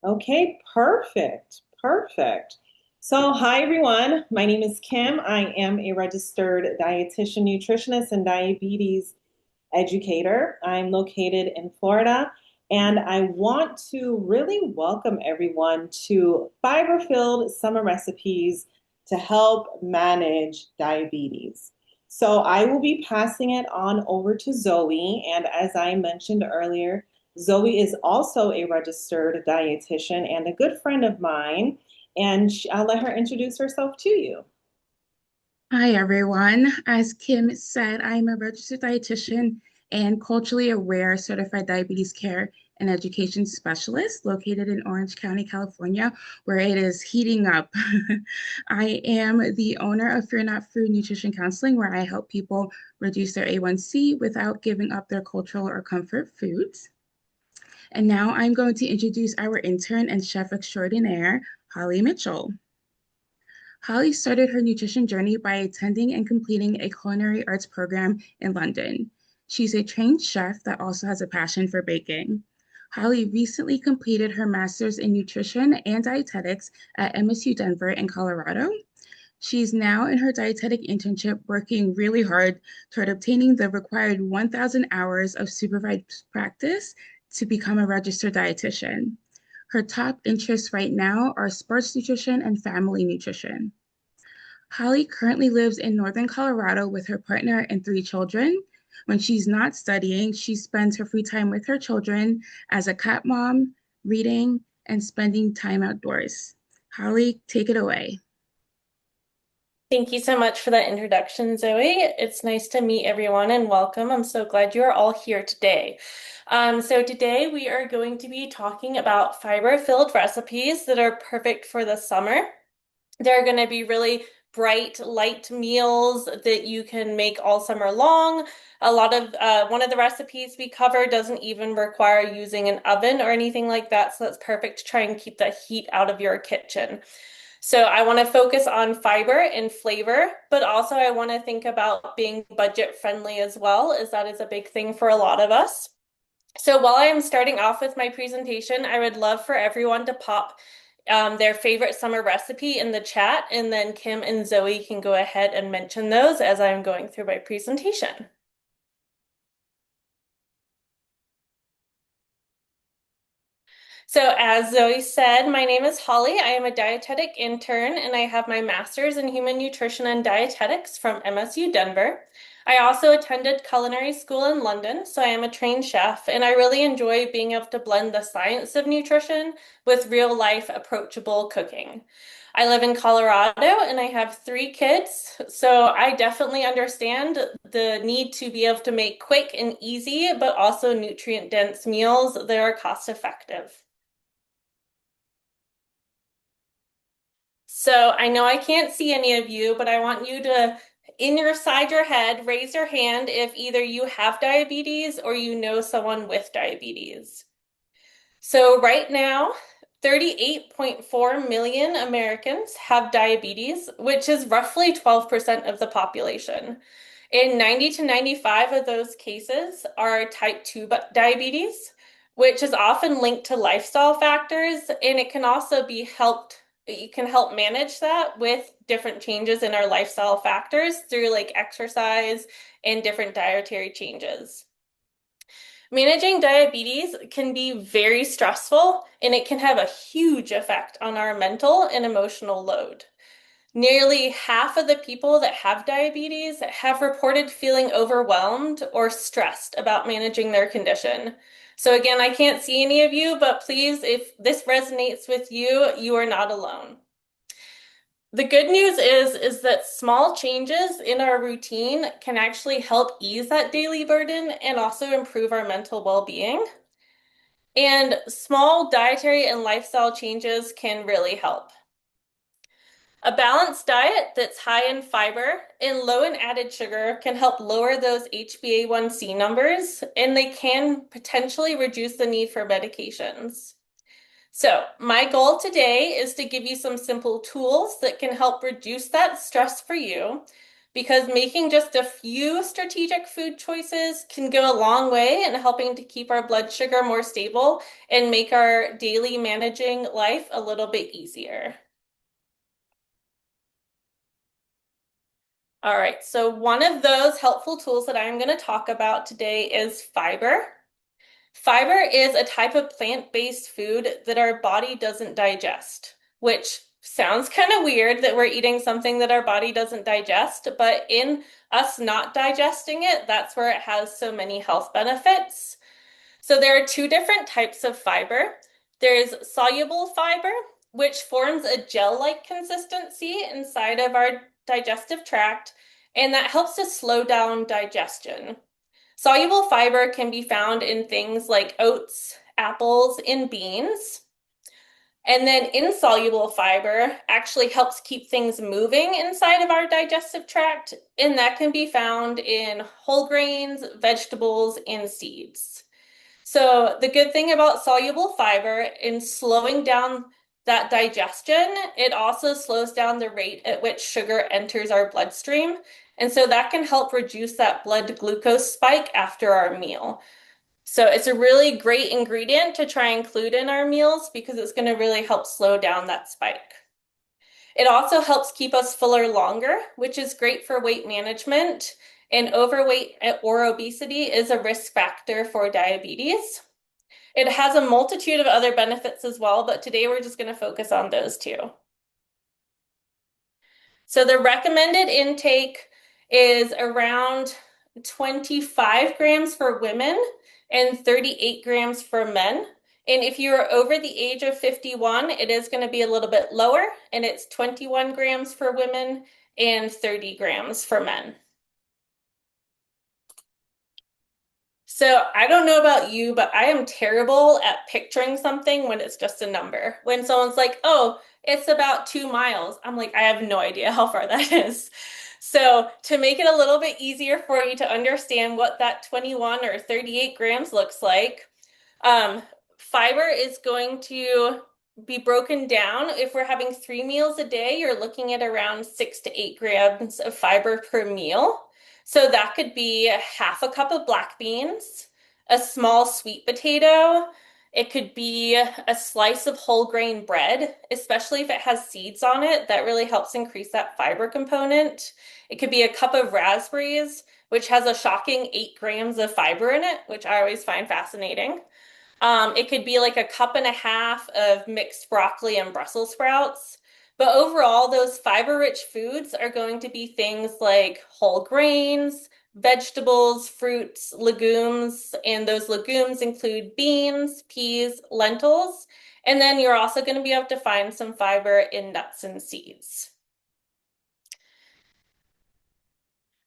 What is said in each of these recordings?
Okay, perfect. Perfect. So, hi everyone. My name is Kim. I am a registered dietitian, nutritionist, and diabetes educator. I'm located in Florida, and I want to really welcome everyone to fiber-filled summer recipes to help manage diabetes. So, I will be passing it on over to Zoe, and as I mentioned earlier, Zoe is also a registered dietitian and a good friend of mine, and I'll let her introduce herself to you. Hi, everyone. As Kim said, I'm a registered dietitian and culturally aware certified diabetes care and education specialist located in Orange County, California, where it is heating up. I am the owner of Fear Not Food Nutrition Counseling, where I help people reduce their A1C without giving up their cultural or comfort foods. And now I'm going to introduce our intern and chef extraordinaire, Holly Mitchell. Holly started her nutrition journey by attending and completing a culinary arts program in London. She's a trained chef that also has a passion for baking. Holly recently completed her master's in nutrition and dietetics at MSU Denver in Colorado. She's now in her dietetic internship working really hard toward obtaining the required 1,000 hours of supervised practice to become a registered dietitian. Her top interests right now are sports nutrition and family nutrition. Holly currently lives in northern Colorado with her partner and three children. When she's not studying, she spends her free time with her children as a cat mom, reading, and spending time outdoors. Holly, take it away. Thank you so much for that introduction, Zoe. It's nice to meet everyone and welcome. I'm so glad you are all here today. So today we are going to be talking about fiber-filled recipes that are perfect for the summer. They're going to be really bright, light meals that you can make all summer long. One of the recipes we cover doesn't even require using an oven or anything like that, so that's perfect to try and keep the heat out of your kitchen. So I want to focus on fiber and flavor, but also I want to think about being budget friendly as well, as that is a big thing for a lot of us. So while I am starting off with my presentation, I would love for everyone to pop their favorite summer recipe in the chat, and then Kim and Zoe can go ahead and mention those as I'm going through my presentation. So, as Zoe said, my name is Holly. I am a dietetic intern and I have my master's in human nutrition and dietetics from MSU Denver. I also attended culinary school in London, so I am a trained chef, and I really enjoy being able to blend the science of nutrition with real life, approachable cooking. I live in Colorado and I have three kids, so I definitely understand the need to be able to make quick and easy, but also nutrient dense meals that are cost effective. So I know I can't see any of you, but I want you to, in your head, raise your hand if either you have diabetes or you know someone with diabetes. So right now, 38.4 million Americans have diabetes, which is roughly 12% of the population. And 90 to 95 of those cases are type 2 diabetes, which is often linked to lifestyle factors, and it can also be helped. You can help manage that with different changes in our lifestyle factors through like exercise and different dietary changes. Managing diabetes can be very stressful and it can have a huge effect on our mental and emotional load. Nearly half of the people that have diabetes have reported feeling overwhelmed or stressed about managing their condition. So again, I can't see any of you, but please, if this resonates with you, you are not alone. The good news is that small changes in our routine can actually help ease that daily burden and also improve our mental well-being. And small dietary and lifestyle changes can really help. A balanced diet that's high in fiber and low in added sugar can help lower those HbA1c numbers, and they can potentially reduce the need for medications. So, my goal today is to give you some simple tools that can help reduce that stress for you, because making just a few strategic food choices can go a long way in helping to keep our blood sugar more stable and make our daily managing life a little bit easier. All right, so one of those helpful tools that I'm going to talk about today is fiber. Fiber is a type of plant-based food that our body doesn't digest, which sounds kind of weird that we're eating something that our body doesn't digest, but in us not digesting it, that's where it has so many health benefits. So there are two different types of fiber. There's soluble fiber, which forms a gel-like consistency inside of our digestive tract, and that helps to slow down digestion. Soluble fiber can be found in things like oats, apples, and beans. And then insoluble fiber actually helps keep things moving inside of our digestive tract, and that can be found in whole grains, vegetables, and seeds. So the good thing about soluble fiber in slowing down that digestion, it also slows down the rate at which sugar enters our bloodstream. And so that can help reduce that blood glucose spike after our meal. So it's a really great ingredient to try and include in our meals because it's going to really help slow down that spike. It also helps keep us fuller longer, which is great for weight management. And overweight or obesity is a risk factor for diabetes. It has a multitude of other benefits as well, but today we're just going to focus on those two. So the recommended intake is around 25 grams for women and 38 grams for men. And if you're over the age of 51, it is going to be a little bit lower, and it's 21 grams for women and 30 grams for men. So I don't know about you, but I am terrible at picturing something when it's just a number. When someone's like, oh, it's about 2 miles, I'm like, I have no idea how far that is. So to make it a little bit easier for you to understand what that 21 or 38 grams looks like, fiber is going to be broken down. If we're having 3 meals a day, you're looking at around 6 to 8 grams of fiber per meal. So that could be half a cup of black beans, a small sweet potato. It could be a slice of whole grain bread, especially if it has seeds on it. That really helps increase that fiber component. It could be a cup of raspberries, which has a shocking 8 grams of fiber in it, which I always find fascinating. It could be like a cup and a half of mixed broccoli and Brussels sprouts. But overall, those fiber-rich foods are going to be things like whole grains, vegetables, fruits, legumes, and those legumes include beans, peas, lentils, and then you're also going to be able to find some fiber in nuts and seeds.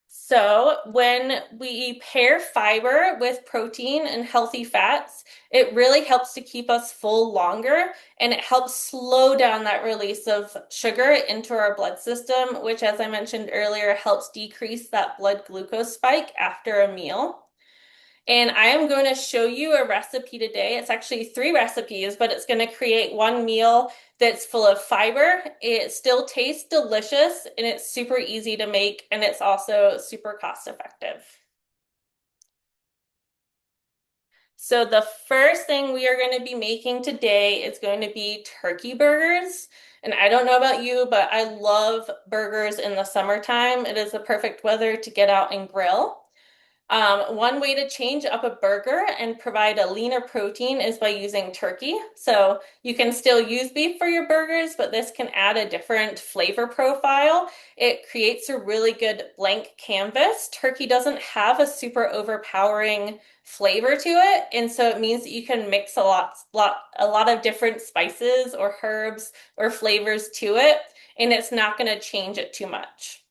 So when we pair fiber with protein and healthy fats, it really helps to keep us full longer, and it helps slow down that release of sugar into our blood system, which, as I mentioned earlier, helps decrease that blood glucose spike after a meal. And I am going to show you a recipe today. It's actually 3 recipes, but it's going to create one meal that's full of fiber. It still tastes delicious, and it's super easy to make, and it's also super cost effective. So the first thing we are going to be making today is going to be turkey burgers. And I don't know about you, but I love burgers in the summertime. It is the perfect weather to get out and grill. One way to change up a burger and provide a leaner protein is by using turkey. So you can still use beef for your burgers, but this can add a different flavor profile. It creates a really good blank canvas. Turkey doesn't have a super overpowering flavor to it, and so it means that you can mix a lot of different spices or herbs or flavors to it, and it's not going to change it too much.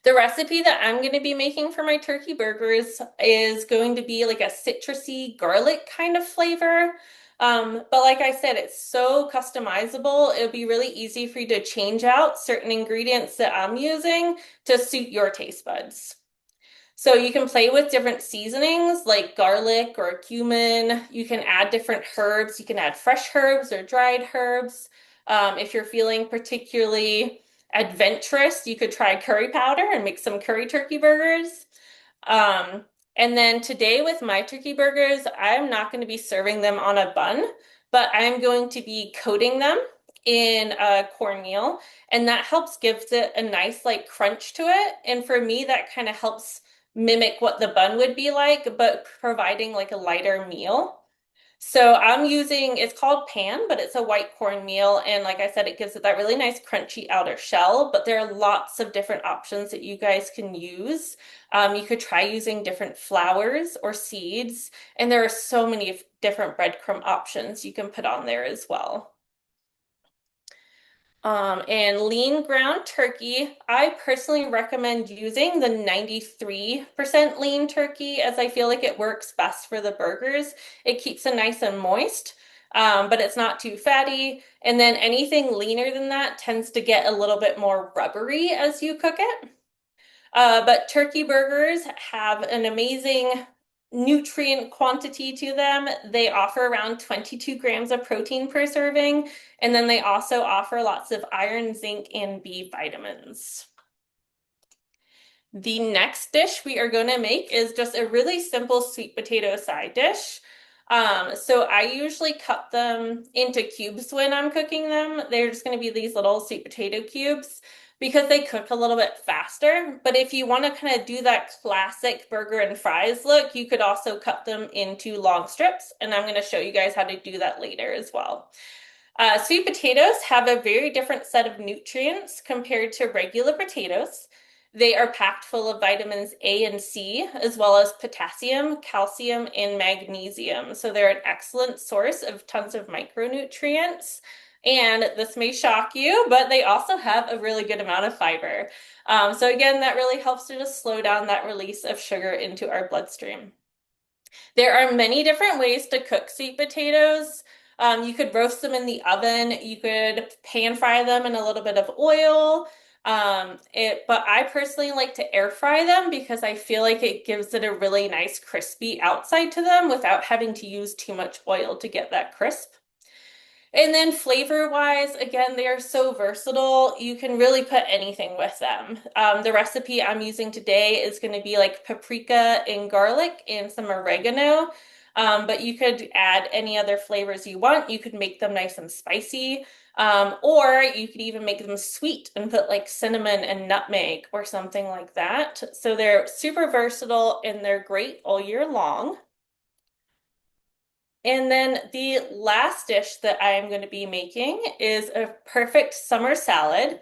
The recipe that I'm going to be making for my turkey burgers is going to be like a citrusy garlic kind of flavor. But like I said, it's so customizable. It'll be really easy for you to change out certain ingredients that I'm using to suit your taste buds. So you can play with different seasonings like garlic or cumin. You can add different herbs. You can add fresh herbs or dried herbs. If you're feeling particularly adventurous, you could try curry powder and make some curry turkey burgers. Um, and then today with my turkey burgers, I'm not going to be serving them on a bun, but I'm going to be coating them in cornmeal, and that helps gives it a nice like crunch to it. And for me, that kind of helps mimic what the bun would be like, but providing like a lighter meal. So I'm using, it's called pan, but it's a white cornmeal. And like I said, it gives it that really nice crunchy outer shell, but there are lots of different options that you guys can use. You could try using different flours or seeds, and there are so many different breadcrumb options you can put on there as well. And lean ground turkey, I personally recommend using the 93% lean turkey as I feel like it works best for the burgers. It keeps it nice and moist, but it's not too fatty. And then anything leaner than that tends to get a little bit more rubbery as you cook it. But turkey burgers have an amazing nutrient quantity to them. They offer around 22 grams of protein per serving, and then they also offer lots of iron, zinc, and B vitamins. The next dish we are going to make is just a really simple sweet potato side dish. So I usually cut them into cubes when I'm cooking them. They're just going to be these little sweet potato cubes because they cook a little bit faster. But if you want to kind of do that classic burger and fries look, you could also cut them into long strips. And I'm going to show you guys how to do that later as well. Sweet potatoes have a very different set of nutrients compared to regular potatoes. They are packed full of vitamins A and C, as well as potassium, calcium, and magnesium. So they're an excellent source of tons of micronutrients. And this may shock you, but they also have a really good amount of fiber. So again, that really helps to just slow down that release of sugar into our bloodstream. There are many different ways to cook sweet potatoes. You could roast them in the oven. You could pan fry them in a little bit of oil. But I personally like to air fry them because I feel like it gives it a really nice crispy outside to them without having to use too much oil to get that crisp. And then flavor-wise, again, they are so versatile. You can really put anything with them. The recipe I'm using today is going to be like paprika and garlic and some oregano. But you could add any other flavors you want. You could make them nice and spicy. Or you could even make them sweet and put like cinnamon and nutmeg or something like that. So they're super versatile and they're great all year long. And then the last dish that I am going to be making is a perfect summer salad.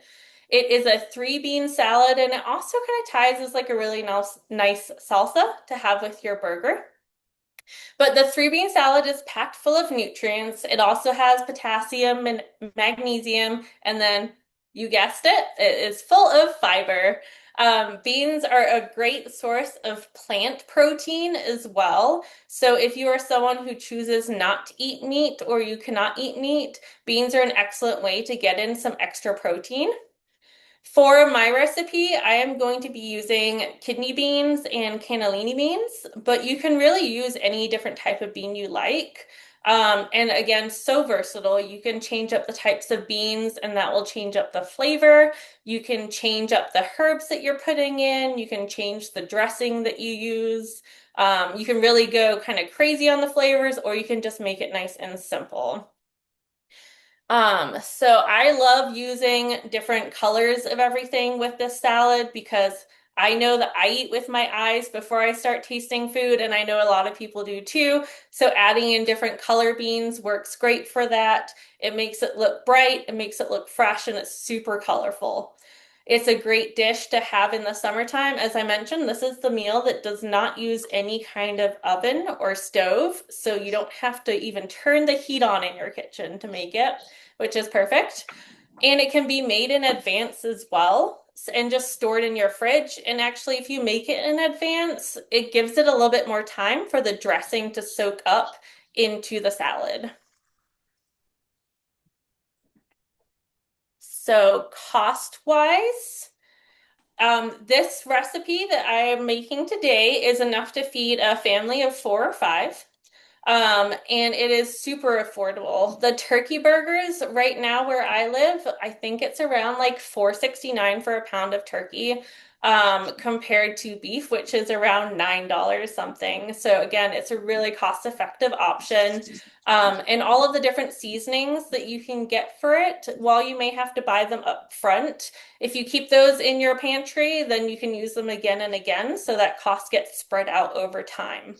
It is a three-bean salad, and it also kind of ties as like a really nice salsa to have with your burger. But the three-bean salad is packed full of nutrients. It also has potassium and magnesium, and then you guessed it, it is full of fiber. Beans are a great source of plant protein as well. So if you are someone who chooses not to eat meat or you cannot eat meat, beans are an excellent way to get in some extra protein. For my recipe, I am going to be using kidney beans and cannellini beans, but you can really use any different type of bean you like. And again, so versatile. You can change up the types of beans and that will change up the flavor. You can change up the herbs that you're putting in. You can change the dressing that you use. You can really go kind of crazy on the flavors, or you can just make it nice and simple. So I love using different colors of everything with this salad because I know that I eat with my eyes before I start tasting food, and I know a lot of people do too. So adding in different color beans works great for that. It makes it look bright, it makes it look fresh, and it's super colorful. It's a great dish to have in the summertime. As I mentioned, this is the meal that does not use any kind of oven or stove, so you don't have to even turn the heat on in your kitchen to make it, which is perfect. And it can be made in advance as well and just stored in your fridge. And actually, if you make it in advance, it gives it a little bit more time for the dressing to soak up into the salad. So cost-wise, this recipe that I am making today is enough to feed a family of 4 or 5. And it is super affordable. The turkey burgers right now where I live, I think it's around like 4.69 for a pound of turkey, compared to beef, which is around $9 something. So again, it's a really cost-effective option. And all of the different seasonings that you can get for it, while you may have to buy them up front, if you keep those in your pantry, then you can use them again and again, so that cost gets spread out over time.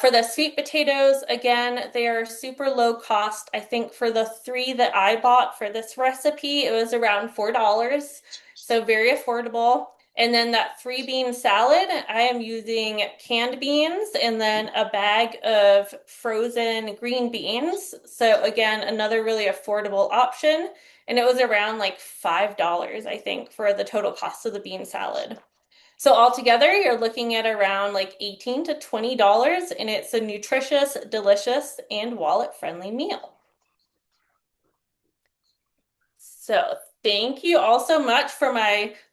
For the sweet potatoes, again, they are super low cost. I think for the three that I bought for this recipe, it was around $4. So very affordable. And then that three bean salad, I am using canned beans and then a bag of frozen green beans. So again, another really affordable option. And it was around like $5, I think, for the total cost of the bean salad. So altogether, you're looking at around like $18 to $20, and it's a nutritious, delicious, and wallet-friendly meal. So thank you all so much for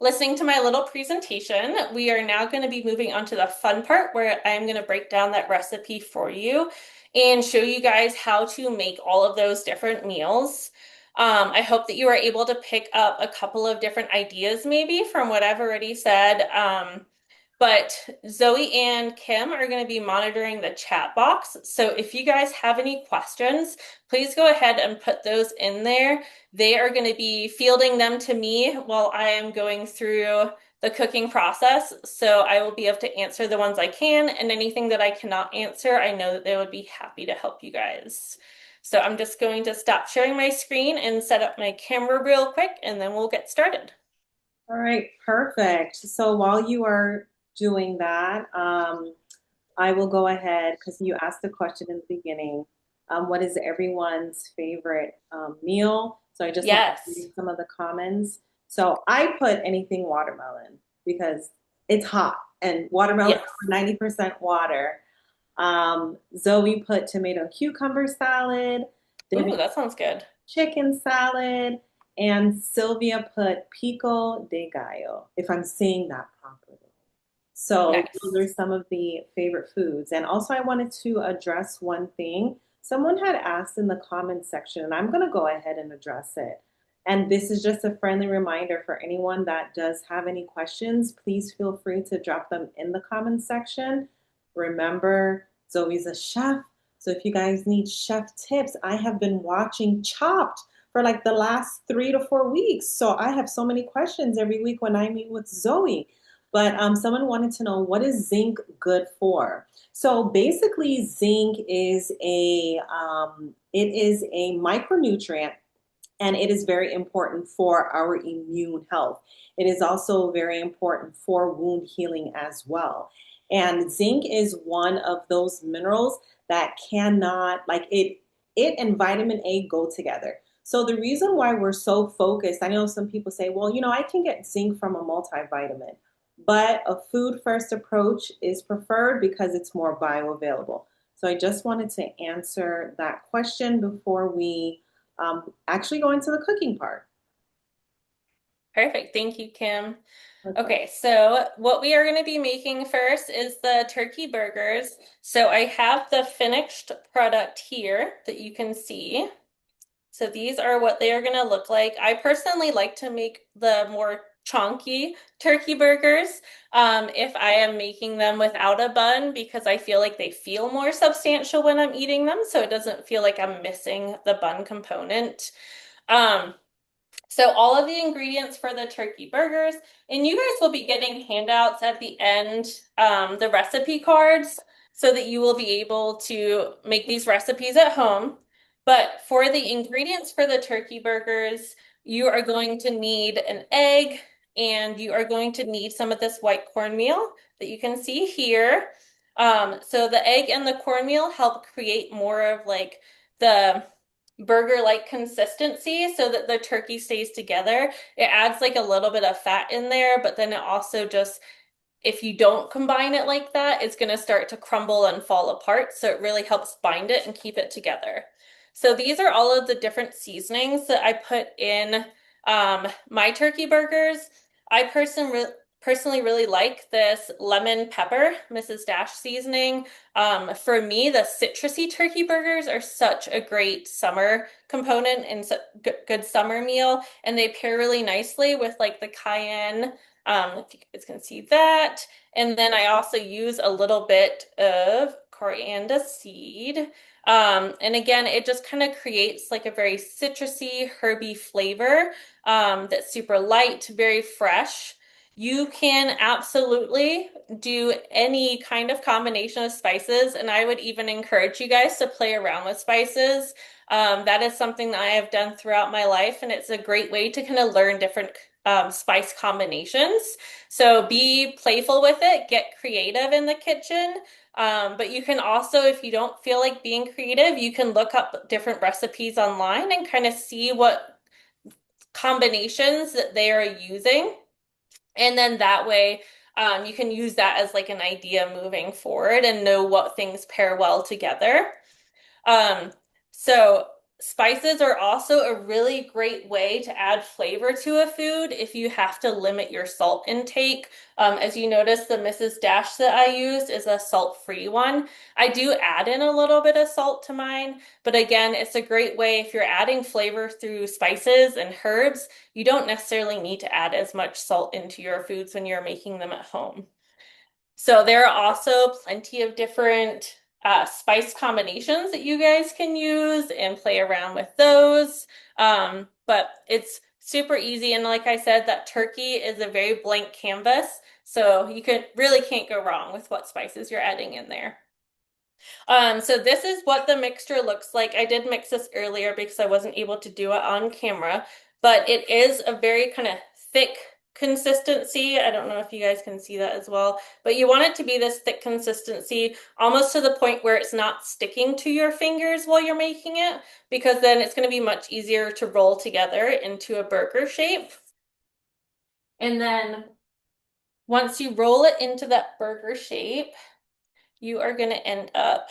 listening to my little presentation. We are now going to be moving on to the fun part where I'm going to break down that recipe for you and show you guys how to make all of those different meals. I hope that you are able to pick up a couple of different ideas maybe from what I've already said. But Zoe and Kim are going to be monitoring the chat box. So if you guys have any questions, please go ahead and put those in there. They are going to be fielding them to me while I am going through the cooking process. So I will be able to answer the ones I can, and anything that I cannot answer, I know that they would be happy to help you guys. So I'm just going to stop sharing my screen and set up my camera real quick, and then we'll get started. All right, perfect. So while you are doing that, I will go ahead because you asked the question in the beginning. What is everyone's favorite meal? So I just want to Yes. read some of the comments. So I put anything watermelon because it's hot and watermelon Yes. is 90% water. Zoe put tomato cucumber salad. Ooh, Debbie that sounds good. chicken salad, and Sylvia put pico de gallo, if I'm saying that properly. So those Nice. are some of the favorite foods. And also I wanted to address one thing. Someone had asked in the comments section, and I'm going to go ahead and address it. And this is just a friendly reminder for anyone that does have any questions. Please feel free to drop them in the comments section. Remember, Zoe's a chef. So if you guys need chef tips, I have been watching Chopped for like the last 3 to 4 weeks. So I have so many questions every week when I meet with Zoe. But someone wanted to know, what is zinc good for? So basically, zinc is a micronutrient, and it is very important for our immune health. It is also very important for wound healing as well. And zinc is one of those minerals that cannot, like it and vitamin A go together. So the reason why we're so focused, I know some people say, well, I can get zinc from a multivitamin, but a food first approach is preferred because it's more bioavailable. So I just wanted to answer that question before we actually go into the cooking part. Perfect. Thank you, Kim. Okay. Okay, so what we are going to be making first is the turkey burgers. So I have the finished product here that you can see. So these are what they are going to look like. I personally like to make the more chunky turkey burgers if I am making them without a bun, because I feel like they feel more substantial when I'm eating them, so it doesn't feel like I'm missing the bun component. Um, so all of the ingredients for the turkey burgers, and you guys will be getting handouts at the end, the recipe cards, so that you will be able to make these recipes at home. But for the ingredients for the turkey burgers, you are going to need an egg, and you are going to need some of this white cornmeal that you can see here. So the egg and the cornmeal help create more of like the burger-like consistency so that the turkey stays together. It adds like a little bit of fat in there, but then it also just, if you don't combine it like that, it's going to start to crumble and fall apart. So it really helps bind it and keep it together. So these are all of the different seasonings that I put in my turkey burgers. I personally really like this lemon pepper Mrs. Dash seasoning. For me, the citrusy turkey burgers are such a great summer component and good summer meal, and they pair really nicely with like the cayenne. If you guys can see that. And then I also use a little bit of coriander seed. And again, it just kind of creates like a very citrusy, herby flavor that's super light, very fresh. You can absolutely do any kind of combination of spices, and I would even encourage you guys to play around with spices. That is something that I have done throughout my life, and it's a great way to kind of learn different spice combinations. So be playful with it, get creative in the kitchen. But you can also, if you don't feel like being creative, you can look up different recipes online and kind of see what combinations that they are using. And then that way, you can use that as like an idea moving forward and know what things pair well together. Um, so spices are also a really great way to add flavor to a food if you have to limit your salt intake. As you notice, the Mrs. Dash that I used is a salt-free one. I do add in a little bit of salt to mine, but again, it's a great way if you're adding flavor through spices and herbs, you don't necessarily need to add as much salt into your foods when you're making them at home. So there are also plenty of different spice combinations that you guys can use and play around with those. But it's super easy. And like I said, that turkey is a very blank canvas. So you really can't go wrong with what spices you're adding in there. So this is what the mixture looks like. I did mix this earlier because I wasn't able to do it on camera, but it is a very kind of thick consistency. I don't know if you guys can see that as well, but you want it to be this thick consistency, almost to the point where it's not sticking to your fingers while you're making it, because then it's going to be much easier to roll together into a burger shape. And then once you roll it into that burger shape, you are going to end up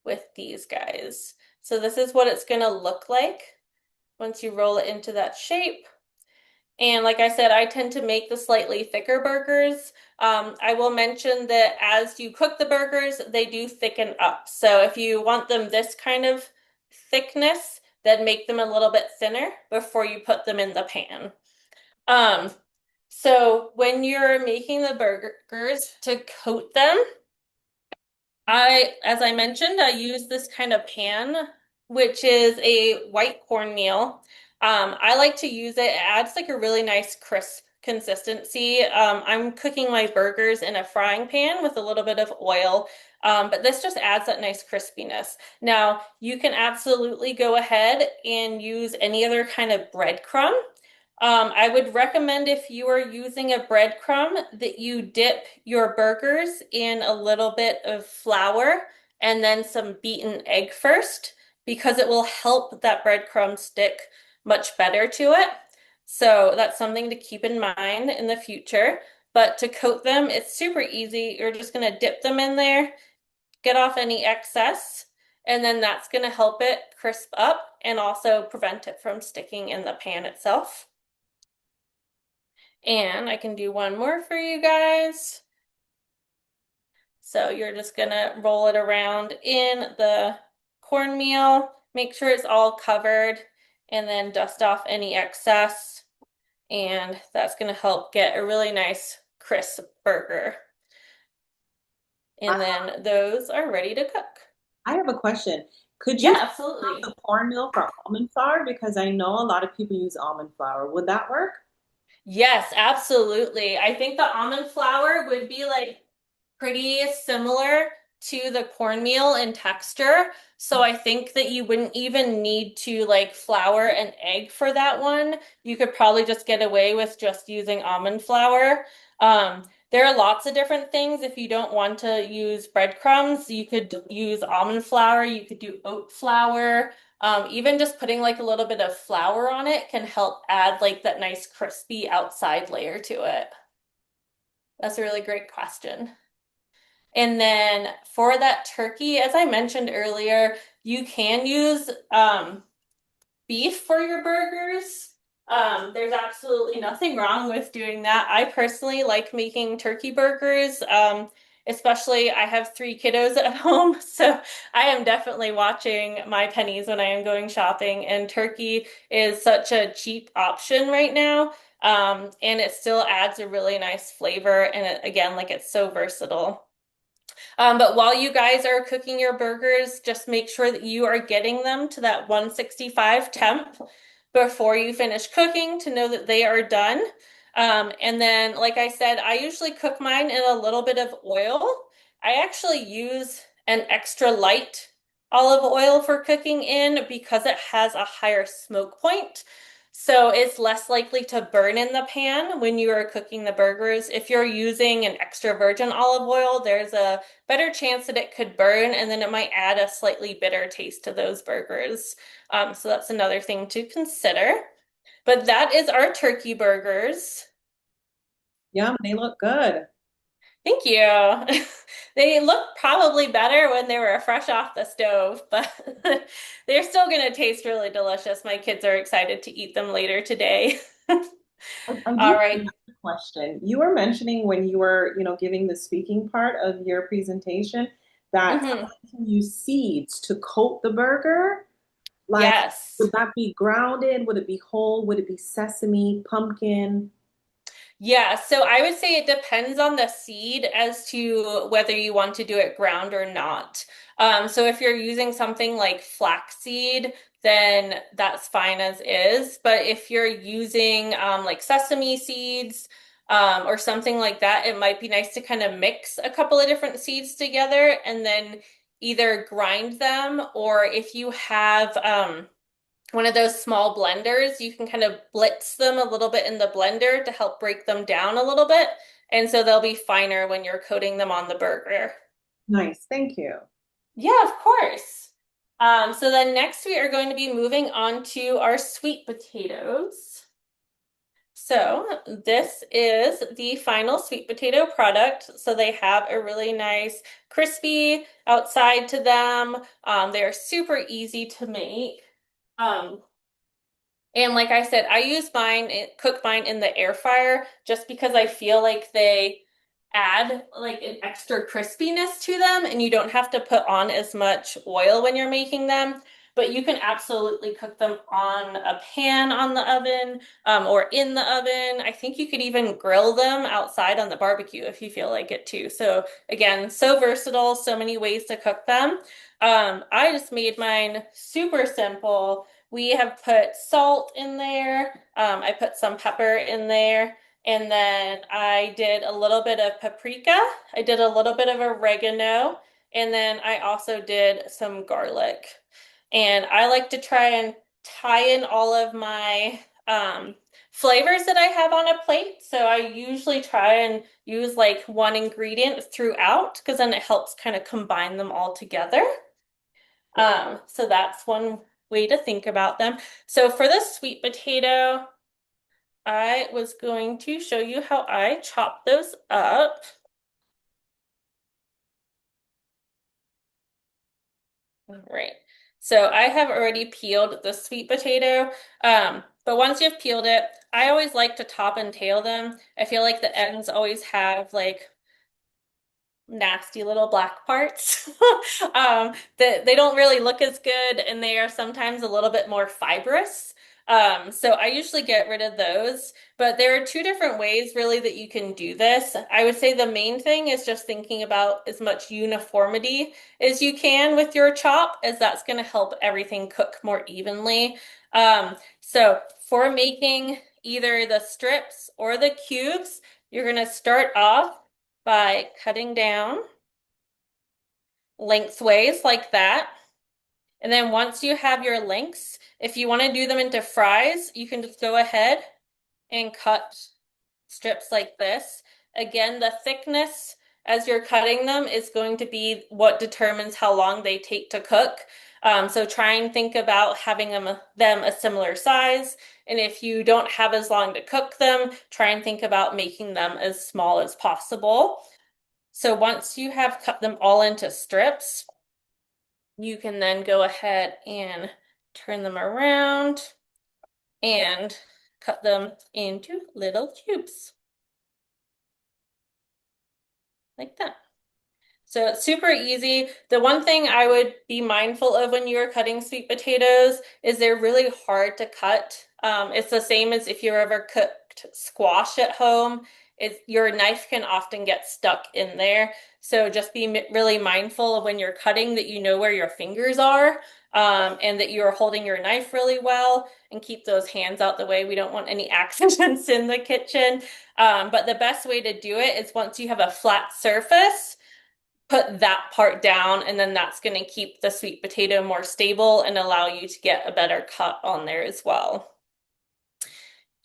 with these guys. So this is what it's going to look like once you roll it into that shape. And like I said, I tend to make the slightly thicker burgers. I will mention that as you cook the burgers, they do thicken up. So if you want them this kind of thickness, then make them a little bit thinner before you put them in the pan. Um, so when you're making the burgers to coat them, as I mentioned, I use this kind of pan, which is a white cornmeal. I like to use it. It adds like a really nice crisp consistency. I'm cooking my burgers in a frying pan with a little bit of oil, but this just adds that nice crispiness. Now, you can absolutely go ahead and use any other kind of breadcrumb. I would recommend if you are using a breadcrumb that you dip your burgers in a little bit of flour and then some beaten egg first, because it will help that breadcrumb stick much better to it. So that's something to keep in mind in the future. But to coat them, it's super easy. You're just going to dip them in there, get off any excess, and then that's going to help it crisp up and also prevent it from sticking in the pan itself. And I can do one more for you guys. So you're just gonna roll it around in the cornmeal, make sure it's all covered, and then dust off any excess. And that's gonna help get a really nice crisp burger. And then those are ready to cook. I have a question. Could you Yeah, swap out absolutely. the cornmeal for almond flour? Because I know a lot of people use almond flour. Would that work? Yes, absolutely. I think the almond flour would be like pretty similar to the cornmeal in texture. So I think that you wouldn't even need to like flour an egg for that one. You could probably just get away with just using almond flour. There are lots of different things. If you don't want to use breadcrumbs, you could use almond flour, you could do oat flour. Even just putting like a little bit of flour on it can help add like that nice crispy outside layer to it. That's a really great question. And then for that turkey, as I mentioned earlier, you can use beef for your burgers. There's absolutely nothing wrong with doing that. I personally like making turkey burgers. Especially I have three kiddos at home, so I am definitely watching my pennies when I am going shopping, and turkey is such a cheap option right now. And it still adds a really nice flavor, and again, like it's so versatile. But while you guys are cooking your burgers, just make sure that you are getting them to that 165 temp before you finish cooking to know that they are done. And then, like I said, I usually cook mine in a little bit of oil. I actually use an extra light olive oil for cooking in because it has a higher smoke point. So it's less likely to burn in the pan when you are cooking the burgers. If you're using an extra virgin olive oil, there's a better chance that it could burn, and then it might add a slightly bitter taste to those burgers. So that's another thing to consider. But that is our turkey burgers. Yum, they look good. Thank you. They look probably better when they were fresh off the stove, but they're still going to taste really delicious. My kids are excited to eat them later today. I All do right. have a question. You were mentioning when you were, giving the speaking part of your presentation that Hmm. someone can use seeds to coat the burger. Like, Yes. would that be grounded? Would it be whole? Would it be sesame, pumpkin? Yeah, so I would say it depends on the seed as to whether you want to do it ground or not. So if you're using something like flaxseed, then that's fine as is. But if you're using like sesame seeds or something like that, it might be nice to kind of mix a couple of different seeds together and then either grind them, or if you have one of those small blenders, you can kind of blitz them a little bit in the blender to help break them down a little bit. And so they'll be finer when you're coating them on the burger. Nice, thank you. Yeah, of course. So then next we are going to be moving on to our sweet potatoes. So this is the final sweet potato product. So they have a really nice crispy outside to them. They're super easy to make. Um, And like I said, I use mine, cook mine in the air fryer just because I feel like they add like an extra crispiness to them, and you don't have to put on as much oil when you're making them. But you can absolutely cook them on a pan on the oven, or in the oven. I think you could even grill them outside on the barbecue if you feel like it too. So again, so versatile, so many ways to cook them. I just made mine super simple. We have put salt in there. I put some pepper in there. And then I did a little bit of paprika. I did a little bit of oregano. And then I also did some garlic. And I like to try and tie in all of my flavors that I have on a plate. So I usually try and use like one ingredient throughout because then it helps kind of combine them all together. So that's one way to think about them. So for the sweet potato, I was going to show you how I chop those up. All right. So I have already peeled the sweet potato. But once you've peeled it, I always like to top and tail them. I feel like the ends always have like nasty little black parts. They don't really look as good, and they are sometimes a little bit more fibrous. So I usually get rid of those, but there are two different ways really that you can do this. I would say the main thing is just thinking about as much uniformity as you can with your chop, as that's going to help everything cook more evenly. So for making either the strips or the cubes, you're going to start off by cutting down lengthways like that. And then once you have your lengths, if you want to do them into fries, you can just go ahead and cut strips like this. Again, the thickness as you're cutting them is going to be what determines how long they take to cook. So try and think about having them a similar size. And if you don't have as long to cook them, try and think about making them as small as possible. So once you have cut them all into strips, you can then go ahead and turn them around and cut them into little cubes like that. So it's super easy. The one thing I would be mindful of when you're cutting sweet potatoes is they're really hard to cut. It's the same as if you ever cooked squash at home. Your knife can often get stuck in there. So just be really mindful of when you're cutting that you know where your fingers are, and that you're holding your knife really well and keep those hands out the way. We don't want any accidents in the kitchen. But the best way to do it is once you have a flat surface, put that part down, and then that's going to keep the sweet potato more stable and allow you to get a better cut on there as well.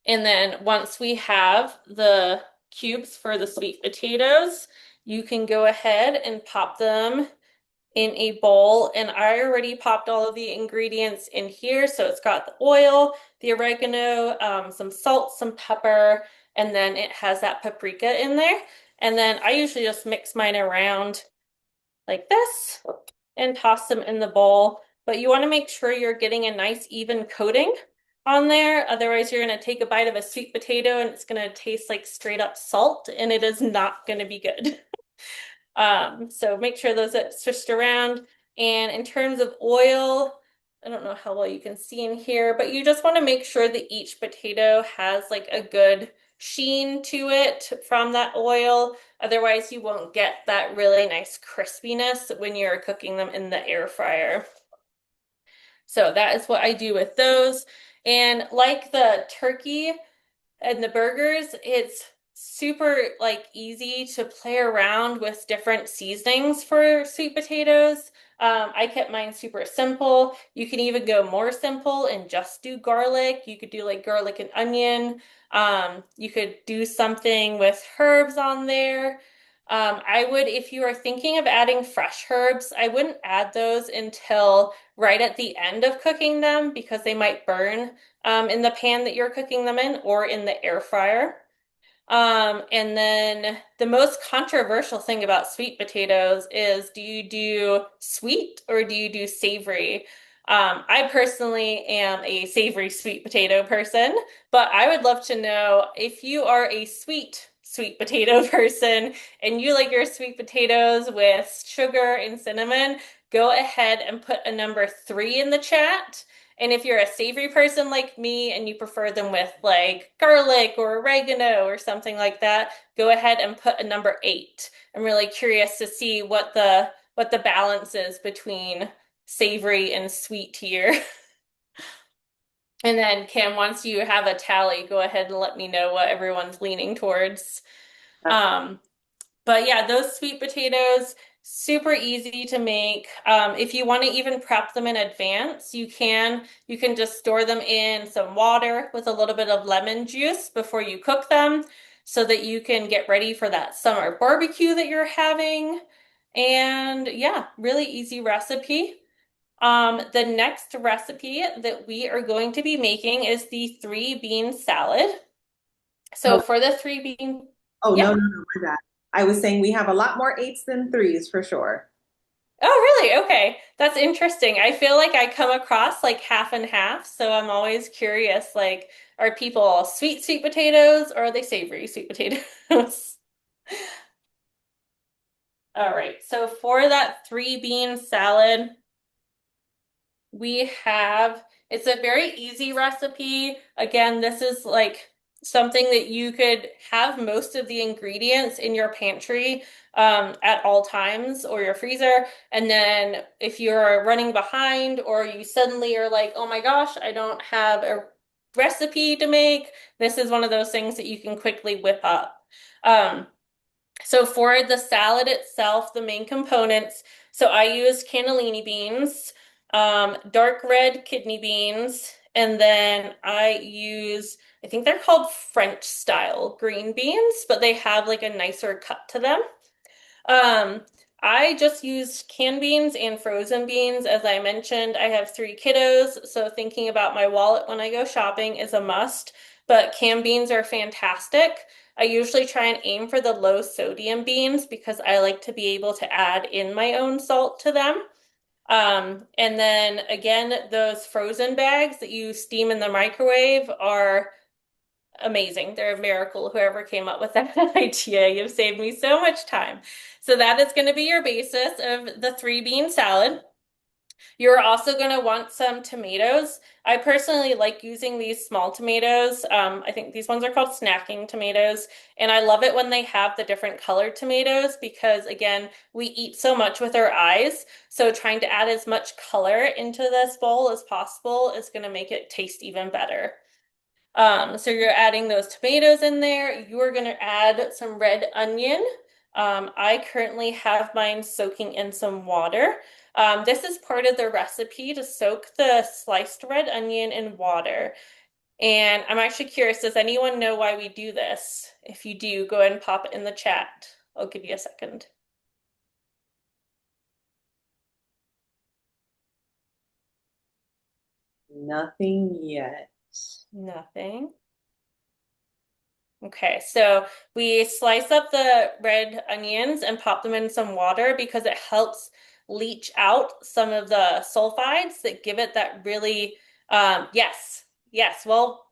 And then once we have the cubes for the sweet potatoes, you can go ahead and pop them in a bowl. And I already popped all of the ingredients in here. So it's got the oil, the oregano, some salt, some pepper, and then it has that paprika in there. And then I usually just mix mine around like this and toss them in the bowl. But you want to make sure you're getting a nice even coating on there. Otherwise, you're going to take a bite of a sweet potato and it's going to taste like straight up salt, and it is not going to be good. So make sure those are switched around. And in terms of oil, I don't know how well you can see in here, but you just want to make sure that each potato has like a good sheen to it from that oil. Otherwise, you won't get that really nice crispiness when you're cooking them in the air fryer. So that is what I do with those. And like the turkey and the burgers, it's super like easy to play around with different seasonings for sweet potatoes. I kept mine super simple. You can even go more simple and just do garlic. You could do like garlic and onion. You could do something with herbs on there. I would, if you are thinking of adding fresh herbs, I wouldn't add those until right at the end of cooking them because they might burn in the pan that you're cooking them in or in the air fryer. And then the most controversial thing about sweet potatoes is, do you do sweet or do you do savory? I personally am a savory sweet potato person, but I would love to know if you are a sweet potato person and you like your sweet potatoes with sugar and cinnamon, go ahead and put a number 3 in the chat. And if you're a savory person like me and you prefer them with like garlic or oregano or something like that, go ahead and put a number 8. I'm really curious to see what the balance is between savory and sweet here. And then Kim, once you have a tally, go ahead and let me know what everyone's leaning towards. Um, but yeah, those sweet potatoes, super easy to make. If you want to even prep them in advance, you can. You can just store them in some water with a little bit of lemon juice before you cook them so that you can get ready for that summer barbecue that you're having. And yeah, really easy recipe. The next recipe that we are going to be making is the 3-bean salad. So Oh, for the 3-bean, oh no, yeah. no, no, my bad. I was saying we have a lot more eights than threes for sure. Oh, really? Okay. That's interesting. I feel like I come across like half and half, so I'm always curious, like, are people sweet potatoes or are they savory sweet potatoes? All right. So for that 3-bean salad, we have, it's a very easy recipe. Again, this is like something that you could have most of the ingredients in your pantry at all times or your freezer. And then if you're running behind or you suddenly are like, oh my gosh, I don't have a recipe to make, this is one of those things that you can quickly whip up. Um, so for the salad itself, the main components, so I use cannellini beans, dark red kidney beans, and then I use, I think they're called French style green beans, but they have like a nicer cut to them. Um, I just used canned beans and frozen beans. As I mentioned, I have 3 kiddos, so thinking about my wallet when I go shopping is a must, but canned beans are fantastic. I usually try and aim for the low sodium beans because I like to be able to add in my own salt to them. And then again, those frozen bags that you steam in the microwave are amazing. They're a miracle, whoever came up with that idea. You've saved me so much time. So that is going to be your basis of the three bean salad. You're also going to want some tomatoes. I personally like using these small tomatoes. I think these ones are called snacking tomatoes. And I love it when they have the different colored tomatoes because, again, we eat so much with our eyes. So trying to add as much color into this bowl as possible is going to make it taste even better. So you're adding those tomatoes in there. You are going to add some red onion. I currently have mine soaking in some water. This is part of the recipe to soak the sliced red onion in water. And I'm actually curious, does anyone know why we do this? If you do, go ahead and pop it in the chat. I'll give you a second. Nothing yet. Nothing. Okay, so we slice up the red onions and pop them in some water because it helps leach out some of the sulfides that give it that really, yes, well,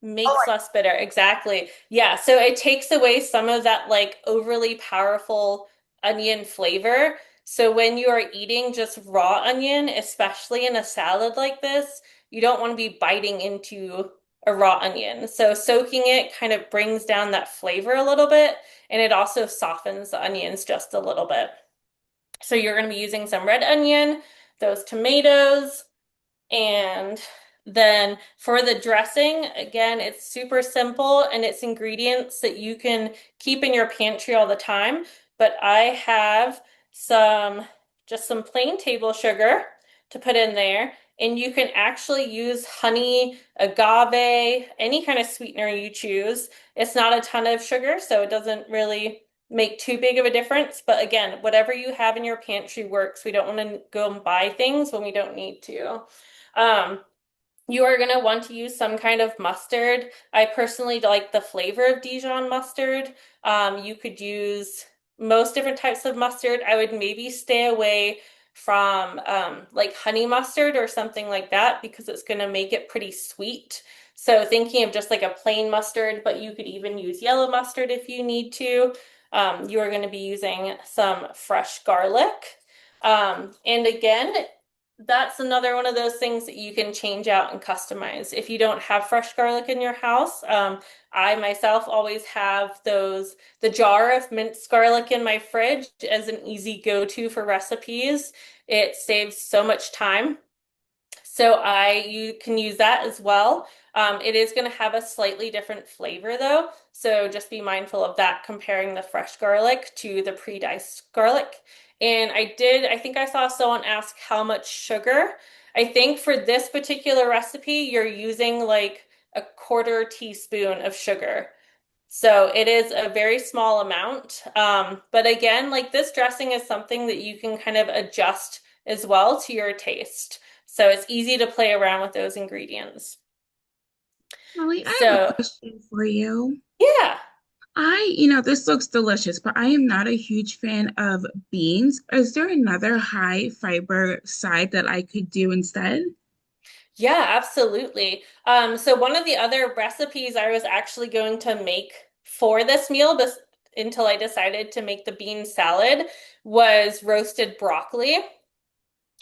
makes less bitter. Exactly. Yeah, so it takes away some of that like overly powerful onion flavor. So when you are eating just raw onion, especially in a salad like this, you don't want to be biting into a raw onion. So soaking it kind of brings down that flavor a little bit, and it also softens the onions just a little bit. So you're going to be using some red onion, those tomatoes, and then for the dressing, again, it's super simple and it's ingredients that you can keep in your pantry all the time. But I have just some plain table sugar to put in there. And you can actually use honey, agave, any kind of sweetener you choose. It's not a ton of sugar, so it doesn't really make too big of a difference. But again, whatever you have in your pantry works. We don't want to go and buy things when we don't need to. Um, you are going to want to use some kind of mustard. I personally like the flavor of Dijon mustard. You could use most different types of mustard. I would maybe stay away from like honey mustard or something like that because it's going to make it pretty sweet. So thinking of just like a plain mustard, but you could even use yellow mustard if you need to. You are going to be using some fresh garlic. And again, that's another one of those things that you can change out and customize. If you don't have fresh garlic in your house, I myself always have the jar of minced garlic in my fridge as an easy go-to for recipes. It saves so much time. So you can use that as well. It is going to have a slightly different flavor though, so just be mindful of that comparing the fresh garlic to the pre-diced garlic. And I think I saw someone ask how much sugar. I think for this particular recipe, you're using like a quarter teaspoon of sugar. So it is a very small amount. But again, like this dressing is something that you can kind of adjust as well to your taste. So it's easy to play around with those ingredients. Molly, I have a So question for you. yeah. This looks delicious, but I am not a huge fan of beans. Is there another high fiber side that I could do instead? Yeah, absolutely. So one of the other recipes I was actually going to make for this meal, until I decided to make the bean salad, was roasted broccoli.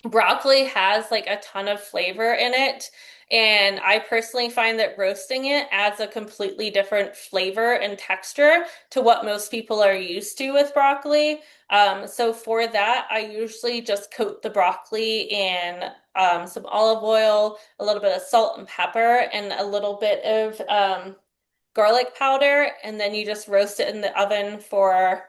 Broccoli has like a ton of flavor in it, and I personally find that roasting it adds a completely different flavor and texture to what most people are used to with broccoli. So for that, I usually just coat the broccoli in some olive oil, a little bit of salt and pepper, and a little bit of garlic powder, and then you just roast it in the oven for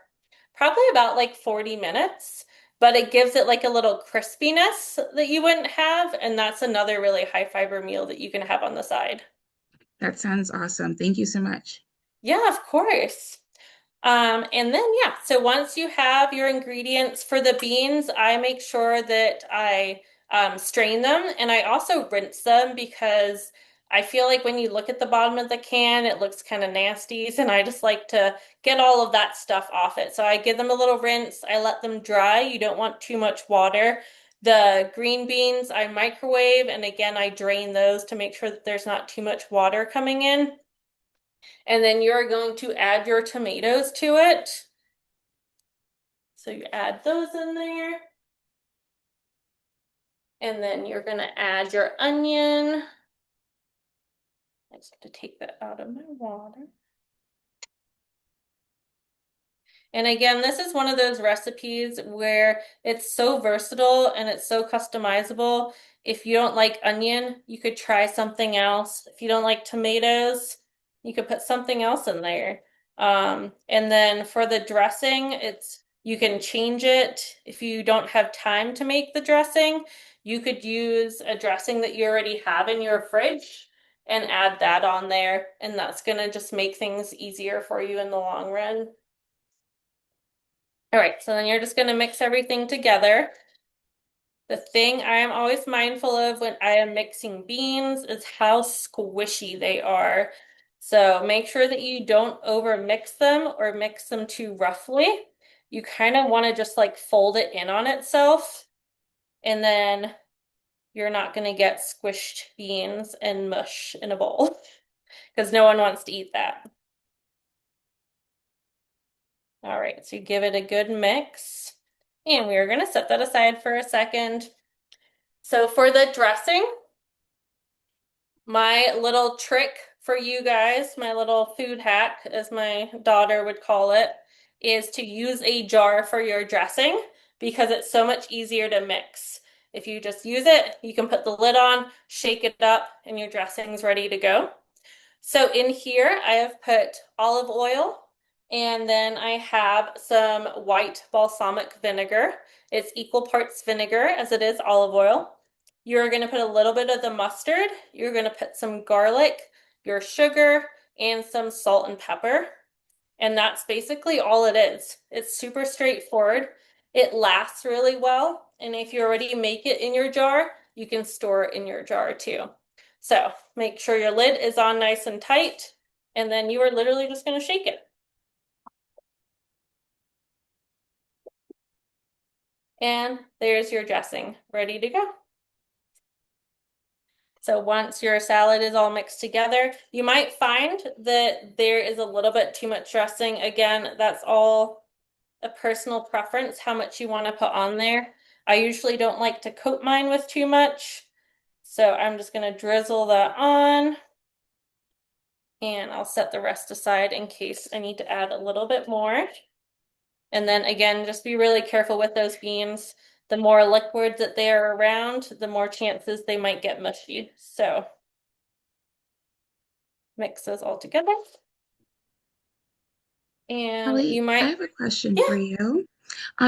probably about like 40 minutes. But it gives it like a little crispiness that you wouldn't have, and that's another really high fiber meal that you can have on the side. That sounds awesome. Thank you so much. Yeah, of course. And then, yeah, so once you have your ingredients for the beans, I make sure that I strain them and I also rinse them because I feel like when you look at the bottom of the can, it looks kind of nasty. And I just like to get all of that stuff off it. So I give them a little rinse, I let them dry. You don't want too much water. The green beans I microwave, and again, I drain those to make sure that there's not too much water coming in. And then you're going to add your tomatoes to it. So you add those in there. And then you're going to add your onion. I just have to take that out of my water. And again, this is one of those recipes where it's so versatile and it's so customizable. If you don't like onion, you could try something else. If you don't like tomatoes, you could put something else in there. And then for the dressing, you can change it. If you don't have time to make the dressing, you could use a dressing that you already have in your fridge and add that on there. And that's gonna just make things easier for you in the long run. All right, so then you're just going to mix everything together. The thing I am always mindful of when I am mixing beans is how squishy they are. So make sure that you don't over mix them or mix them too roughly. You kind of want to just like fold it in on itself, and then you're not going to get squished beans and mush in a bowl because no one wants to eat that. All right, so you give it a good mix. And we are going to set that aside for a second. So for the dressing, my little trick for you guys, my little food hack, as my daughter would call it, is to use a jar for your dressing because it's so much easier to mix. If you just use it, you can put the lid on, shake it up, and your dressing's ready to go. So in here, I have put olive oil, and then I have some white balsamic vinegar. It's equal parts vinegar as it is olive oil. You're going to put a little bit of the mustard. You're going to put some garlic, your sugar, and some salt and pepper. And that's basically all it is. It's super straightforward. It lasts really well. And if you already make it in your jar, you can store it in your jar too. So make sure your lid is on nice and tight, and then you are literally just going to shake it. And there's your dressing ready to go. So once your salad is all mixed together, you might find that there is a little bit too much dressing. Again, that's all a personal preference, how much you want to put on there. I usually don't like to coat mine with too much, so I'm just going to drizzle that on. And I'll set the rest aside in case I need to add a little bit more. And then again, just be really careful with those beans. The more liquid that they are around, the more chances they might get mushy. So mix those all together. And you Holly, I might, have a question yeah, for you.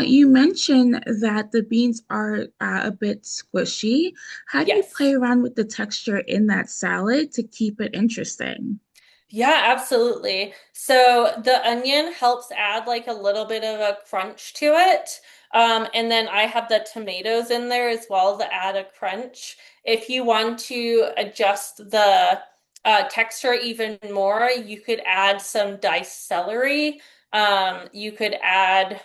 You mentioned that the beans are a bit squishy. How do you play yes. around with the texture in that salad to keep it interesting? Yeah, absolutely. So the onion helps add like a little bit of a crunch to it. And then I have the tomatoes in there as well to add a crunch. If you want to adjust the texture even more, you could add some diced celery. You could add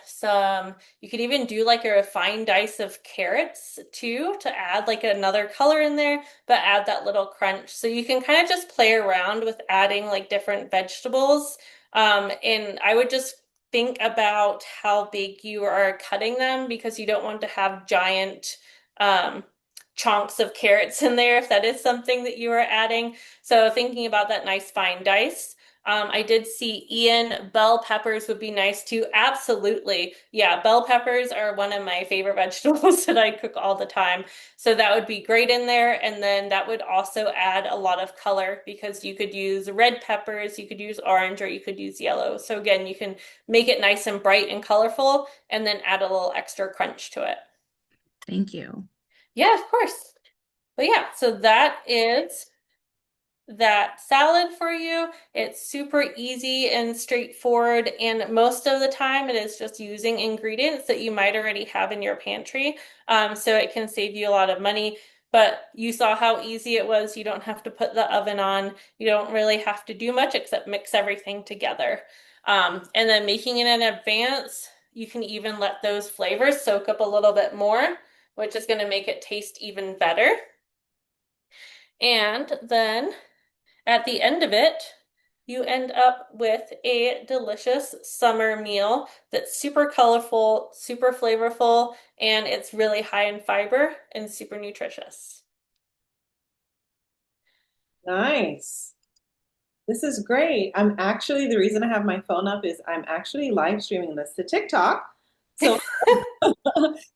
you could even do like a refined dice of carrots too to add like another color in there but add that little crunch. So you can kind of just play around with adding like different vegetables. And I would just think about how big you are cutting them because you don't want to have giant um, chunks of carrots in there if that is something that you are adding. So thinking about that nice fine dice. I did see Ian, bell peppers would be nice too. Absolutely. Yeah, bell peppers are one of my favorite vegetables that I cook all the time. So that would be great in there. And then that would also add a lot of color because you could use red peppers, you could use orange, or you could use yellow. So again, you can make it nice and bright and colorful and then add a little extra crunch to it. Thank you. Yeah, of course. But yeah, so that is that salad for you. It's super easy and straightforward, and most of the time it is just using ingredients that you might already have in your pantry. So it can save you a lot of money. But you saw how easy it was. You don't have to put the oven on. You don't really have to do much except mix everything together. And then making it in advance, you can even let those flavors soak up a little bit more, which is going to make it taste even better. And then at the end of it, you end up with a delicious summer meal that's super colorful, super flavorful, and it's really high in fiber and super nutritious. Nice. This is great. I'm actually, the reason I have my phone up is I'm actually live streaming this to TikTok. So,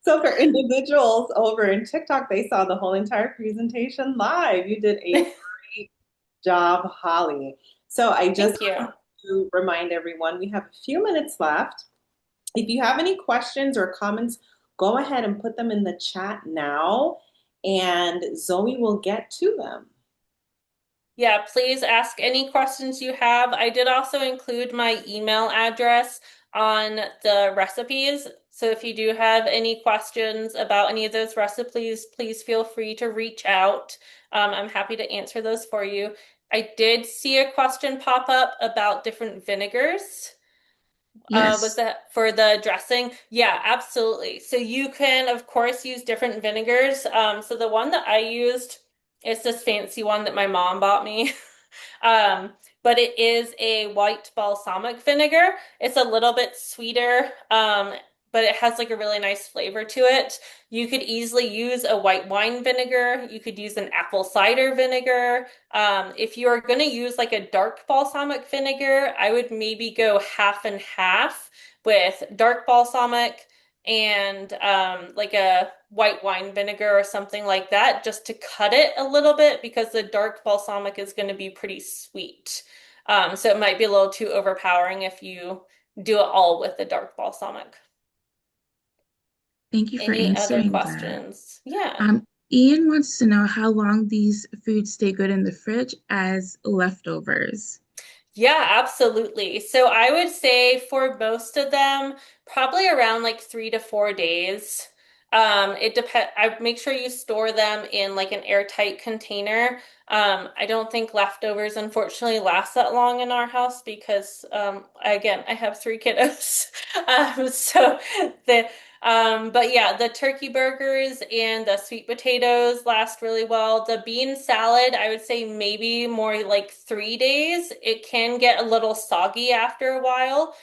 so for individuals over in TikTok, they saw the whole entire presentation live. You did a great job, Holly. So I just Thank you. want to remind everyone we have a few minutes left. If you have any questions or comments, go ahead and put them in the chat now, and Zoe will get to them. Yeah, please ask any questions you have. I did also include my email address on the recipes. So if you do have any questions about any of those recipes, please feel free to reach out. I'm happy to answer those for you. I did see a question pop up about different vinegars. Was Yes. that for the dressing? Yeah, absolutely. So you can, of course, use different vinegars. So the one that I used is this fancy one that my mom bought me. Um, but it is a white balsamic vinegar. It's a little bit sweeter, but it has like a really nice flavor to it. You could easily use a white wine vinegar. You could use an apple cider vinegar. If you're going to use like a dark balsamic vinegar, I would maybe go half and half with dark balsamic and like a white wine vinegar or something like that, just to cut it a little bit because the dark balsamic is going to be pretty sweet. So it might be a little too overpowering if you do it all with the dark balsamic. Thank you for Any other answering that. questions? Yeah. Ian wants to know how long these foods stay good in the fridge as leftovers. Yeah, absolutely. So I would say for most of them, probably around like 3 to 4 days. It depend. I make sure you store them in like an airtight container. I don't think leftovers unfortunately last that long in our house because again, I have three kiddos. So the but yeah, the turkey burgers and the sweet potatoes last really well. The bean salad, I would say maybe more like 3 days. It can get a little soggy after a while.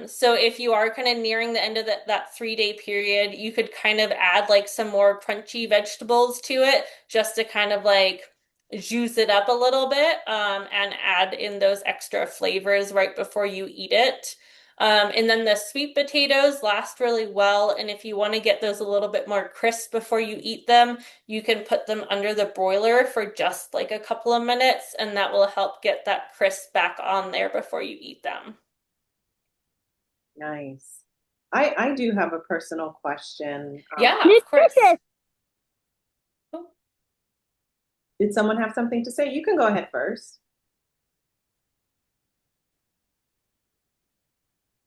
So if you are kind of nearing the end of that 3 day period, you could kind of add like some more crunchy vegetables to it just to kind of like juice it up a little bit, and add in those extra flavors right before you eat it. And then the sweet potatoes last really well. And if you want to get those a little bit more crisp before you eat them, you can put them under the broiler for just like a couple of minutes, and that will help get that crisp back on there before you eat them. Nice. I do have a personal question. Yeah, of course. Oh, Did someone have something to say? You can go ahead first.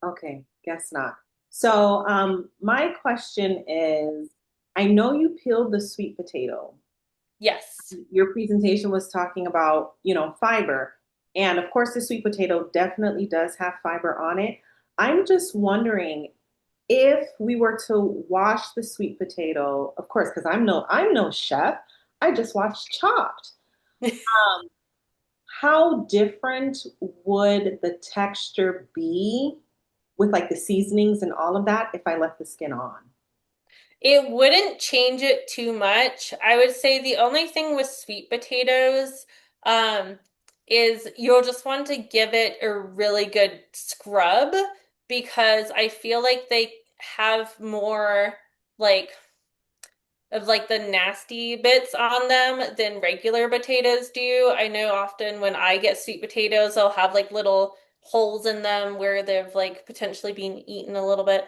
Okay, guess not. So, my question is, I know you peeled the sweet potato. yes. Your presentation was talking about, fiber. And of course, the sweet potato definitely does have fiber on it. I'm just wondering if we were to wash the sweet potato, of course, because I'm no chef. I just watched Chopped. Um, how different would the texture be with like the seasonings and all of that if I left the skin on? It wouldn't change it too much. I would say the only thing with sweet potatoes, um, is you'll just want to give it a really good scrub because I feel like they have more like of like the nasty bits on them than regular potatoes do. I know often when I get sweet potatoes, they'll have like little holes in them where they've like potentially been eaten a little bit.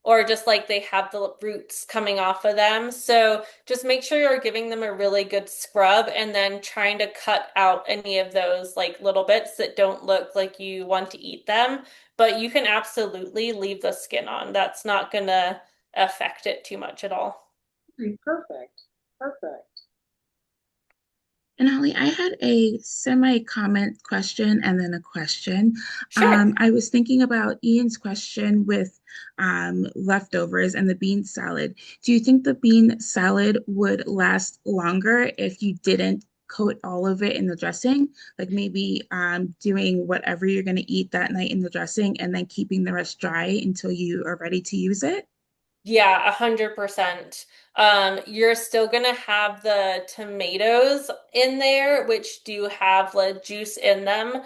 Or just like they have the roots coming off of them. So just make sure you're giving them a really good scrub and then trying to cut out any of those like little bits that don't look like you want to eat them. But you can absolutely leave the skin on. That's not gonna affect it too much at all. Okay, perfect. Perfect. And Holly, I had a semi-comment question and then a question. Sure. I was thinking about Ian's question with leftovers and the bean salad. Do you think the bean salad would last longer if you didn't coat all of it in the dressing, like maybe doing whatever you're going to eat that night in the dressing and then keeping the rest dry until you are ready to use it? Yeah, 100%. You're still gonna have the tomatoes in there, which do have the juice in them.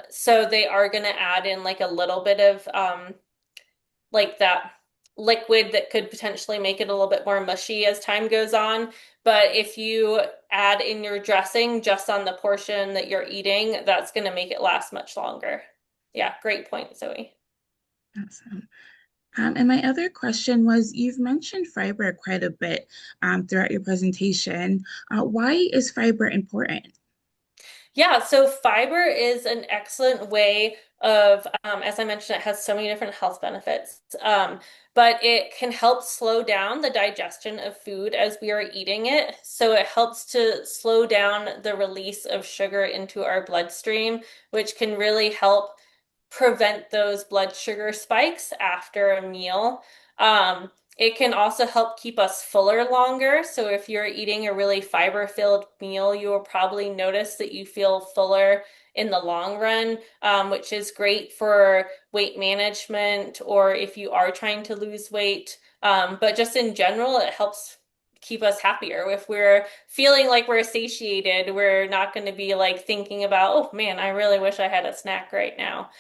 So they are gonna add in like a little bit of like that liquid that could potentially make it a little bit more mushy as time goes on. But if you add in your dressing just on the portion that you're eating, that's gonna make it last much longer. Yeah, great point, Zoe. Awesome. And my other question was, you've mentioned fiber quite a bit throughout your presentation. Why is fiber important? Yeah, so fiber is an excellent way of, as I mentioned, it has so many different health benefits. But it can help slow down the digestion of food as we are eating it. So it helps to slow down the release of sugar into our bloodstream, which can really help prevent those blood sugar spikes after a meal. It can also help keep us fuller longer. So if you're eating a really fiber-filled meal, you will probably notice that you feel fuller in the long run, which is great for weight management or if you are trying to lose weight. But just in general, it helps keep us happier. If we're feeling like we're satiated, we're not going to be like thinking about, oh man, I really wish I had a snack right now.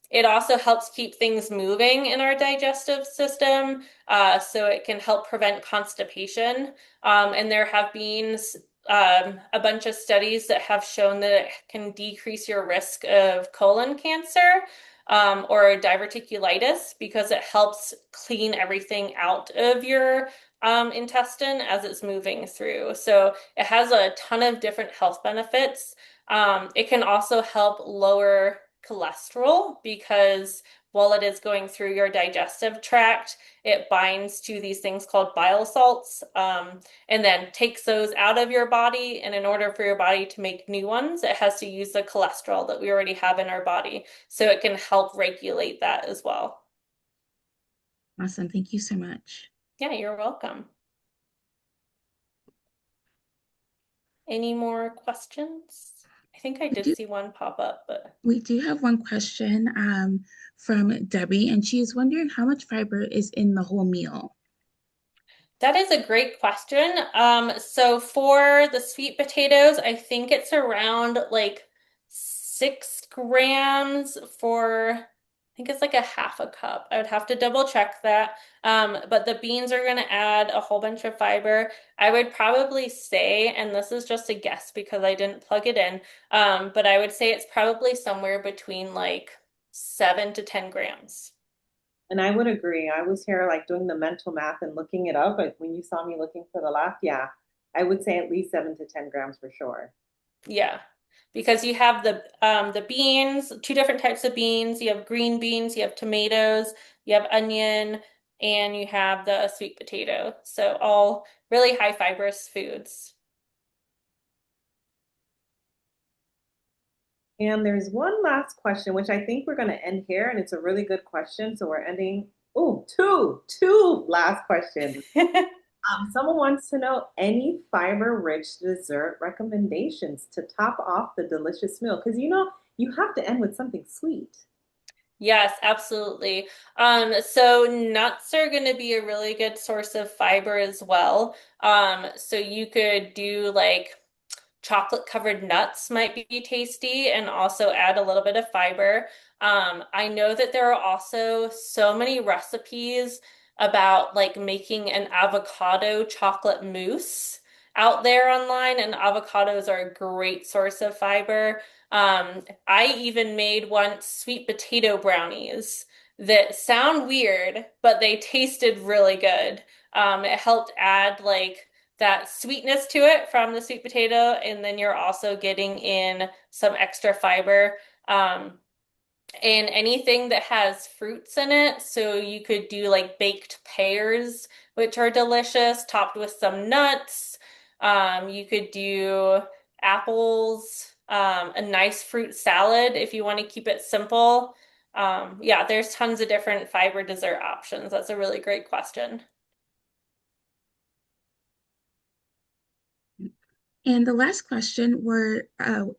It also helps keep things moving in our digestive system, so it can help prevent constipation. And there have been a bunch of studies that have shown that it can decrease your risk of colon cancer, or diverticulitis because it helps clean everything out of your intestine as it's moving through. So it has a ton of different health benefits. It can also help lower cholesterol because while it is going through your digestive tract, it binds to these things called bile salts, and then takes those out of your body. And in order for your body to make new ones, it has to use the cholesterol that we already have in our body. So it can help regulate that as well. Awesome. Thank you so much. Yeah, you're welcome. Any more questions? I think I We did do, see one pop up, but we do have one question from Debbie, and she is wondering how much fiber is in the whole meal. that is a great question. So for the sweet potatoes, I think it's around like 6 grams for, I think it's like a half a cup. I would have to double check that. But the beans are going to add a whole bunch of fiber. I would probably say, and this is just a guess because I didn't plug it in, but I would say it's probably somewhere between like 7 to 10 grams. And I would agree. I was here like doing the mental math and looking it up. But when you saw me looking for the laugh, yeah, I would say at least 7 to 10 grams for sure. Yeah, because you have the beans, two different types of beans. You have green beans, you have tomatoes, you have onion, and you have the sweet potato. So all really high fibrous foods. And there's one last question, which I think we're going to end here, and it's a really good question. So we're ending. Oh, two last questions. Someone wants to know any fiber-rich dessert recommendations to top off the delicious meal, because you have to end with something sweet. Yes, absolutely. So nuts are going to be a really good source of fiber as well. So you could do like chocolate covered nuts might be tasty and also add a little bit of fiber. I know that there are also so many recipes about like making an avocado chocolate mousse out there online, and avocados are a great source of fiber. I even made once sweet potato brownies that sound weird, but they tasted really good. It helped add like that sweetness to it from the sweet potato, and then you're also getting in some extra fiber. And anything that has fruits in it, so you could do like baked pears, which are delicious, topped with some nuts. You could do apples, a nice fruit salad if you want to keep it simple. Yeah, there's tons of different fiber dessert options. That's a really great question. And the last question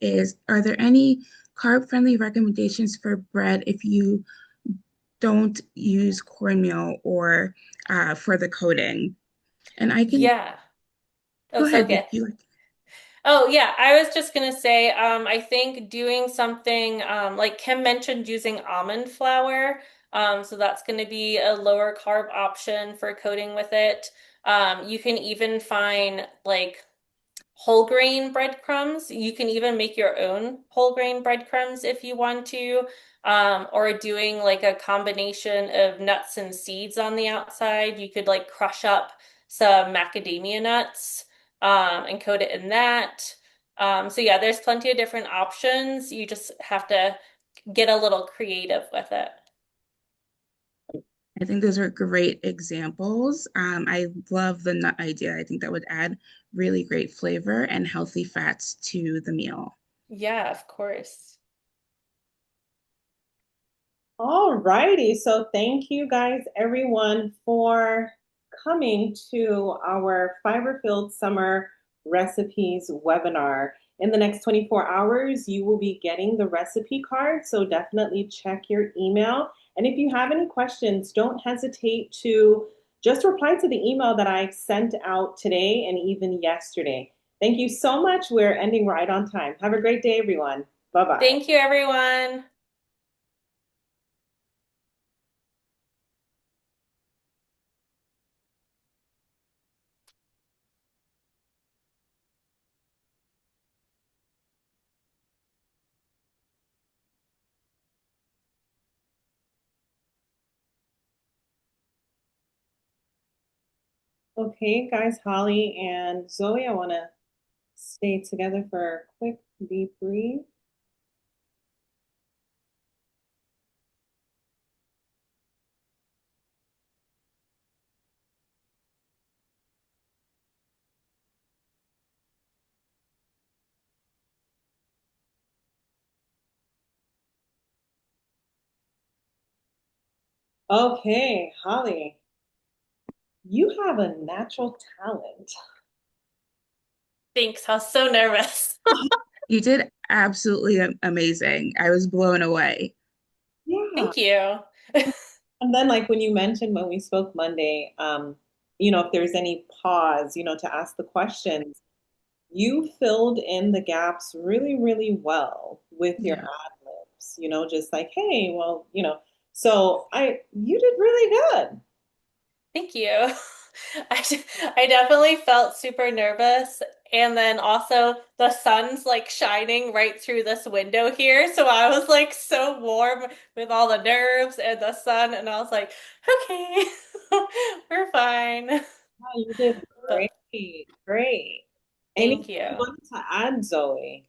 is, are there any carb-friendly recommendations for bread if you don't use cornmeal or for the coating? And I can Yeah. Oh, go so ahead if good. you like. Oh, yeah, I was just gonna say, I think doing something like Kim mentioned using almond flour. So that's gonna be a lower carb option for coating with it. You can even find like whole grain breadcrumbs. You can even make your own whole grain breadcrumbs if you want to, or doing like a combination of nuts and seeds on the outside. You could like crush up some macadamia nuts, and coat it in that. So yeah, there's plenty of different options. You just have to get a little creative with it. I think those are great examples. I love the nut idea. I think that would add really great flavor and healthy fats to the meal. Yeah, of course. All righty. So thank you guys, everyone, for coming to our fiber-filled summer recipes webinar. In the next 24 hours, you will be getting the recipe card. So definitely check your email. And if you have any questions, don't hesitate to just reply to the email that I sent out today and even yesterday. Thank you so much. We're ending right on time. Have a great day, everyone. Bye-bye. Thank you, everyone. Okay, guys, Holly and Zoe, I want to stay together for a quick debrief. Okay, Holly, you have a natural talent. Thanks. I was so nervous. You did absolutely amazing. I was blown away. Yeah. Thank you. And then, like when you mentioned when we spoke Monday, if there's any pause, to ask the questions, you filled in the gaps really, really well with your Yeah. ad libs, just like, hey, well, you did really good. Thank you. I definitely felt super nervous. And then also the sun's like shining right through this window here. So I was like so warm with all the nerves and the sun. And I was like, okay, we're fine. Wow, you did But great. Great. thank Anything you you. wanted to add, Zoe?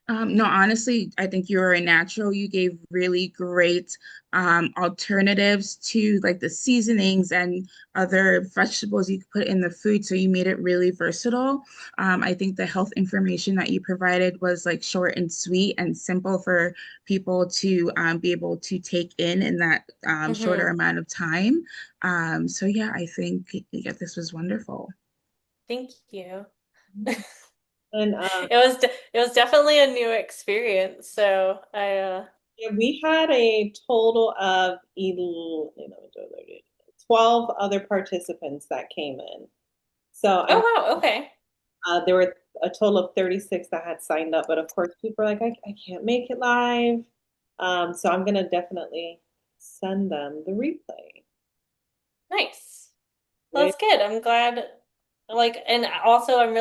No, honestly, I think you were a natural. You gave really great alternatives to like the seasonings and other vegetables you could put in the food. So you made it really versatile. I think the health information that you provided was like short and sweet and simple for people to be able to take in that shorter Hmm. amount of time. So yeah, I think yeah, this was wonderful. Thank you. And It was definitely a new experience. So yeah, we had a total of 12 other participants that came in. So oh wow, okay. there were a total of 36 that had signed up, but of course, people are like, I can't make it live. So I'm gonna definitely send them the replay. Nice. Well, that's good. I'm glad. Like, and also I'm